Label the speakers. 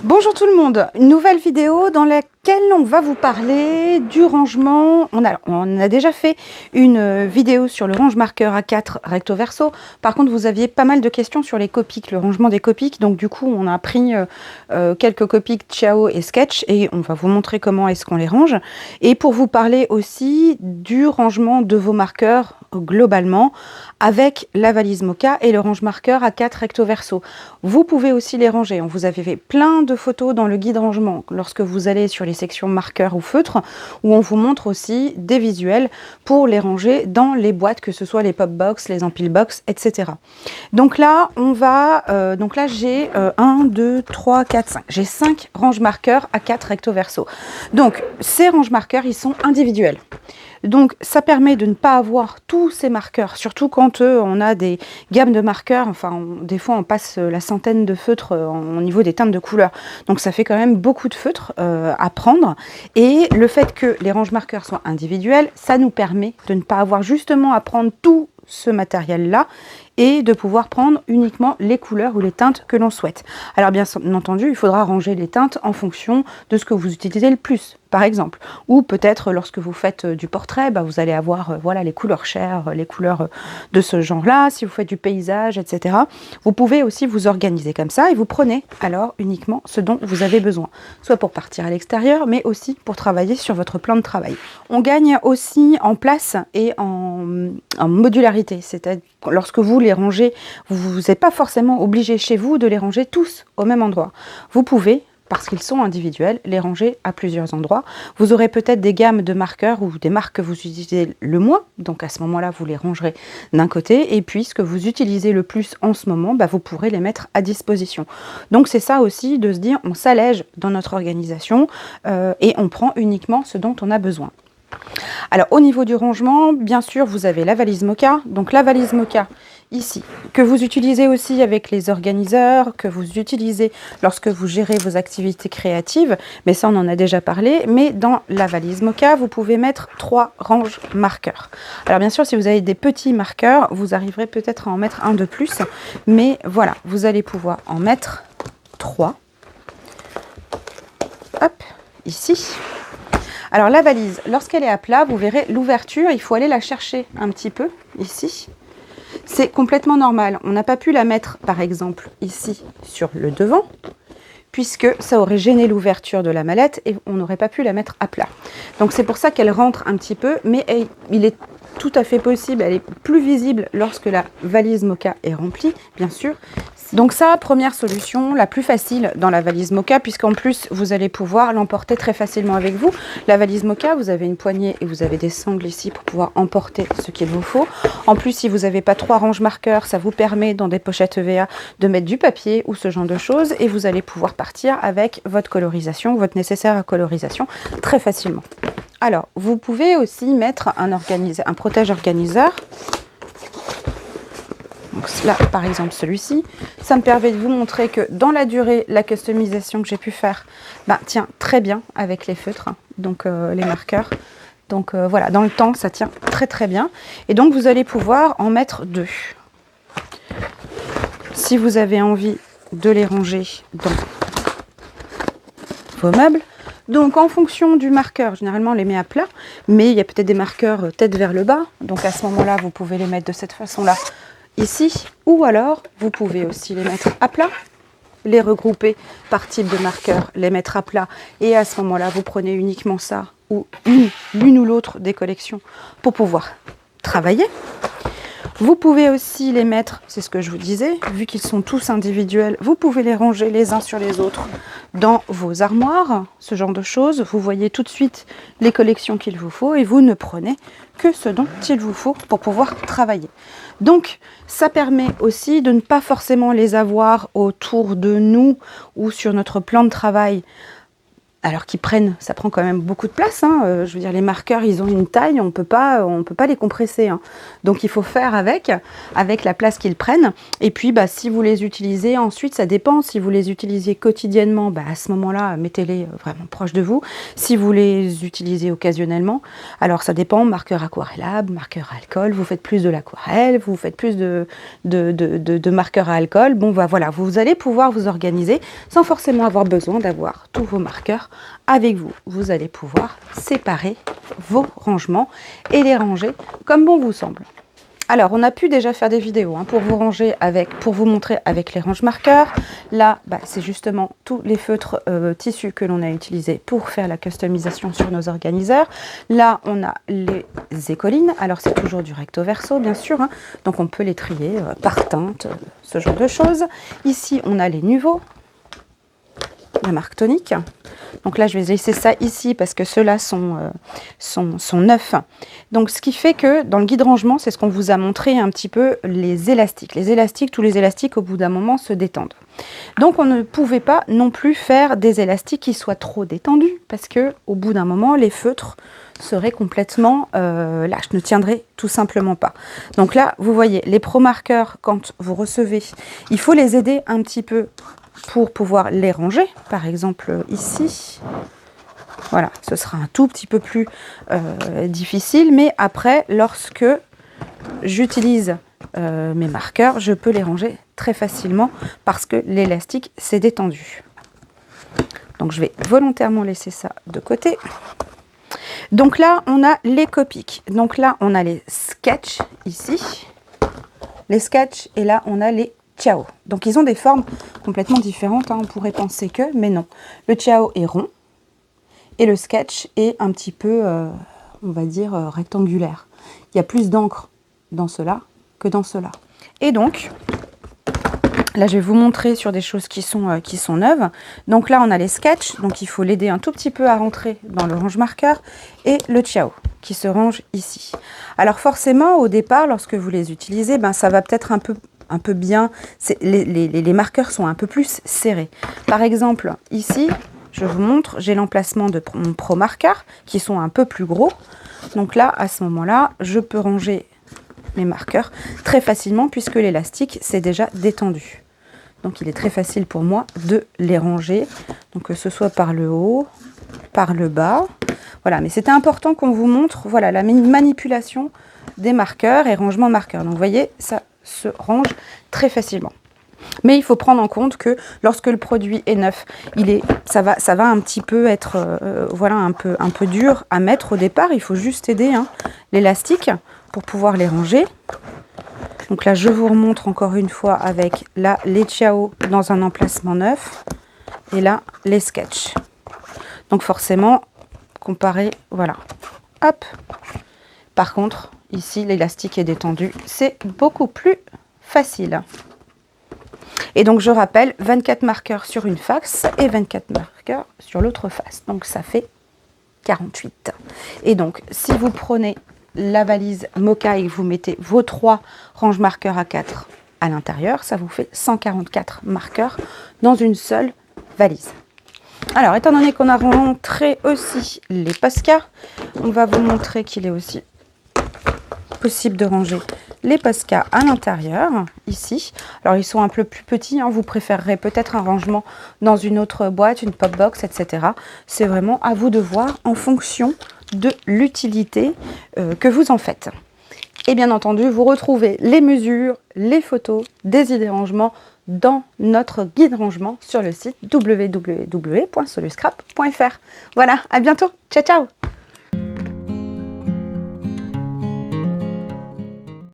Speaker 1: Bonjour tout le monde, une nouvelle vidéo dans laquelle on va vous parler du rangement. On a déjà fait une vidéo sur le range-marqueur A4 recto verso. Par contre, vous aviez pas mal de questions sur les Copics, le rangement des Copics. Donc du coup, on a pris quelques Copics Ciao et Sketch et on va vous montrer comment est-ce qu'on les range. Et pour vous parler aussi du rangement de vos marqueurs globalement avec la valise Moka et le range-marqueur A4 recto verso. Vous pouvez aussi les ranger. On vous avait fait plein de photos dans le guide rangement lorsque vous allez sur les sections marqueurs ou feutres où on vous montre aussi des visuels pour les ranger dans les boîtes, que ce soit les pop box, les empile box, etc. Donc là, j'ai 1, 2, 3, 4, 5. J'ai 5 range-marqueurs A4 recto verso. Donc ces range-marqueurs, ils sont individuels. Donc ça permet de ne pas avoir tous ces marqueurs, surtout quand on a des gammes de marqueurs, des fois on passe la centaine de feutres au niveau des teintes de couleurs. Donc ça fait quand même beaucoup de feutres à prendre. Et le fait que les range-marqueurs soient individuels, ça nous permet de ne pas avoir justement à prendre tout ce matériel-là et de pouvoir prendre uniquement les couleurs ou les teintes que l'on souhaite. Alors bien entendu, il faudra ranger les teintes en fonction de ce que vous utilisez le plus, par exemple. Ou peut-être lorsque vous faites du portrait, vous allez avoir les couleurs chères, les couleurs de ce genre-là. Si vous faites du paysage, etc. Vous pouvez aussi vous organiser comme ça et vous prenez alors uniquement ce dont vous avez besoin. Soit pour partir à l'extérieur, mais aussi pour travailler sur votre plan de travail. On gagne aussi en place et en modularité. C'est-à-dire lorsque vous les rangez, vous n'êtes pas forcément obligé chez vous de les ranger tous au même endroit. Vous pouvez, parce qu'ils sont individuels, les ranger à plusieurs endroits. Vous aurez peut-être des gammes de marqueurs ou des marques que vous utilisez le moins, donc à ce moment-là, vous les rangerez d'un côté, et puis ce que vous utilisez le plus en ce moment, vous pourrez les mettre à disposition. Donc c'est ça aussi de se dire, on s'allège dans notre organisation et on prend uniquement ce dont on a besoin. Alors au niveau du rangement, bien sûr, vous avez la valise Moka. Donc la valise Moka ici, que vous utilisez aussi avec les organiseurs, que vous utilisez lorsque vous gérez vos activités créatives, mais ça on en a déjà parlé. Mais dans la valise Moka, vous pouvez mettre 3 ranges marqueurs. Alors bien sûr, si vous avez des petits marqueurs, vous arriverez peut-être à en mettre un de plus, mais voilà, vous allez pouvoir en mettre 3. Hop, ici. Alors la valise, lorsqu'elle est à plat, vous verrez l'ouverture, il faut aller la chercher un petit peu, ici. C'est complètement normal. On n'a pas pu la mettre, par exemple, ici, sur le devant, puisque ça aurait gêné l'ouverture de la mallette et on n'aurait pas pu la mettre à plat. Donc c'est pour ça qu'elle rentre un petit peu, mais il est tout à fait possible, elle est plus visible lorsque la valise Moka est remplie, bien sûr. Donc ça, première solution, la plus facile dans la valise Moka, puisqu'en plus, vous allez pouvoir l'emporter très facilement avec vous. La valise Moka, vous avez une poignée et vous avez des sangles ici pour pouvoir emporter ce qu'il vous faut. En plus, si vous n'avez pas 3 ranges marqueurs, ça vous permet dans des pochettes EVA de mettre du papier ou ce genre de choses et vous allez pouvoir partir avec votre colorisation, votre nécessaire à colorisation très facilement. Alors, vous pouvez aussi mettre un protège organiseur. Donc là, par exemple, celui-ci, ça me permet de vous montrer que dans la durée, la customisation que j'ai pu faire tient très bien avec les feutres, donc les marqueurs. Donc voilà, dans le temps, ça tient très très bien. Et donc, vous allez pouvoir en mettre 2. Si vous avez envie de les ranger dans vos meubles. Donc en fonction du marqueur, généralement on les met à plat, mais il y a peut-être des marqueurs tête vers le bas. Donc à ce moment-là, vous pouvez les mettre de cette façon-là ici, ou alors vous pouvez aussi les mettre à plat, les regrouper par type de marqueur, les mettre à plat, et à ce moment-là, vous prenez uniquement ça, ou l'une ou l'autre des collections, pour pouvoir travailler. Vous pouvez aussi les mettre, c'est ce que je vous disais, vu qu'ils sont tous individuels, vous pouvez les ranger les uns sur les autres dans vos armoires, ce genre de choses. Vous voyez tout de suite les collections qu'il vous faut et vous ne prenez que ce dont il vous faut pour pouvoir travailler. Donc, ça permet aussi de ne pas forcément les avoir autour de nous ou sur notre plan de travail alors qu'ils prennent, ça prend quand même beaucoup de place, hein. Je veux dire, les marqueurs, ils ont une taille, on peut pas les compresser, hein. Donc il faut faire avec la place qu'ils prennent. Et puis, bah, si vous les utilisez ensuite, ça dépend. Si vous les utilisez quotidiennement, bah, à ce moment-là, mettez-les vraiment proches de vous. Si vous les utilisez occasionnellement, alors ça dépend, marqueur aquarellable, marqueur à alcool, vous faites plus de l'aquarelle, vous faites plus de marqueurs à alcool. Bon, bah voilà, vous allez pouvoir vous organiser sans forcément avoir besoin d'avoir tous vos marqueurs avec vous. Vous allez pouvoir séparer vos rangements et les ranger comme bon vous semble. Alors, on a pu déjà faire des vidéos, hein, pour vous montrer avec les range marqueurs. Là, bah, c'est justement tous les feutres tissus que l'on a utilisés pour faire la customisation sur nos organiseurs. Là, on a les écolines. Alors, c'est toujours du recto verso, bien sûr, hein, donc on peut les trier par teinte, ce genre de choses. Ici, on a les Nuvo, la marque Tonique. Donc là, je vais laisser ça ici parce que ceux-là sont neufs. Donc, ce qui fait que dans le guide rangement, c'est ce qu'on vous a montré un petit peu, les élastiques. Les élastiques, tous les élastiques, au bout d'un moment, se détendent. Donc, on ne pouvait pas non plus faire des élastiques qui soient trop détendus parce que au bout d'un moment, les feutres seraient complètement lâches, ne tiendraient tout simplement pas. Donc là, vous voyez, les pro marqueurs, quand vous recevez, il faut les aider un petit peu pour pouvoir les ranger, par exemple ici. Voilà, ce sera un tout petit peu plus difficile, mais après, lorsque j'utilise mes marqueurs, je peux les ranger très facilement parce que l'élastique s'est détendu. Donc je vais volontairement laisser ça de côté. Donc là, on a les Copics. Donc là, on a les sketchs ici, les sketchs, et là, on a les Ciao. Donc ils ont des formes complètement différentes, hein, on pourrait penser que, mais non. Le Ciao est rond et le sketch est un petit peu, on va dire, rectangulaire. Il y a plus d'encre dans cela que dans cela. Et donc, là je vais vous montrer sur des choses qui sont neuves. Donc là on a les sketchs, donc il faut l'aider un tout petit peu à rentrer dans le range marqueur, et le Ciao qui se range ici. Alors forcément au départ, lorsque vous les utilisez, ben, ça va peut-être un peu bien, les marqueurs sont un peu plus serrés. Par exemple, ici, je vous montre, j'ai l'emplacement de mon pro marqueur qui sont un peu plus gros. Donc là, à ce moment-là, je peux ranger mes marqueurs très facilement puisque l'élastique s'est déjà détendu. Donc il est très facile pour moi de les ranger, donc que ce soit par le haut, par le bas. Voilà, mais c'était important qu'on vous montre, voilà, la manipulation des marqueurs et rangement marqueurs. Donc vous voyez, ça se range très facilement. Mais il faut prendre en compte que lorsque le produit est neuf, ça va un petit peu être voilà, un peu dur à mettre au départ. Il faut juste aider, hein, l'élastique pour pouvoir les ranger. Donc là, je vous remontre encore une fois avec là les Ciao dans un emplacement neuf et là les sketchs. Donc forcément, comparé, voilà, hop. Par contre, ici, l'élastique est détendu, c'est beaucoup plus facile. Et donc, je rappelle, 24 marqueurs sur une face et 24 marqueurs sur l'autre face. Donc, ça fait 48. Et donc, si vous prenez la valise Mocha et que vous mettez vos 3 range marqueurs A4 à l'intérieur, ça vous fait 144 marqueurs dans une seule valise. Alors, étant donné qu'on a rentré aussi les Posca, on va vous montrer qu'il est aussi possible de ranger les Posca à l'intérieur, ici. Alors, ils sont un peu plus petits, hein, vous préférerez peut-être un rangement dans une autre boîte, une pop box, etc. C'est vraiment à vous de voir en fonction de l'utilité que vous en faites. Et bien entendu, vous retrouvez les mesures, les photos des idées rangement dans notre guide rangement sur le site www.soluscrap.fr. Voilà, à bientôt. Ciao, ciao!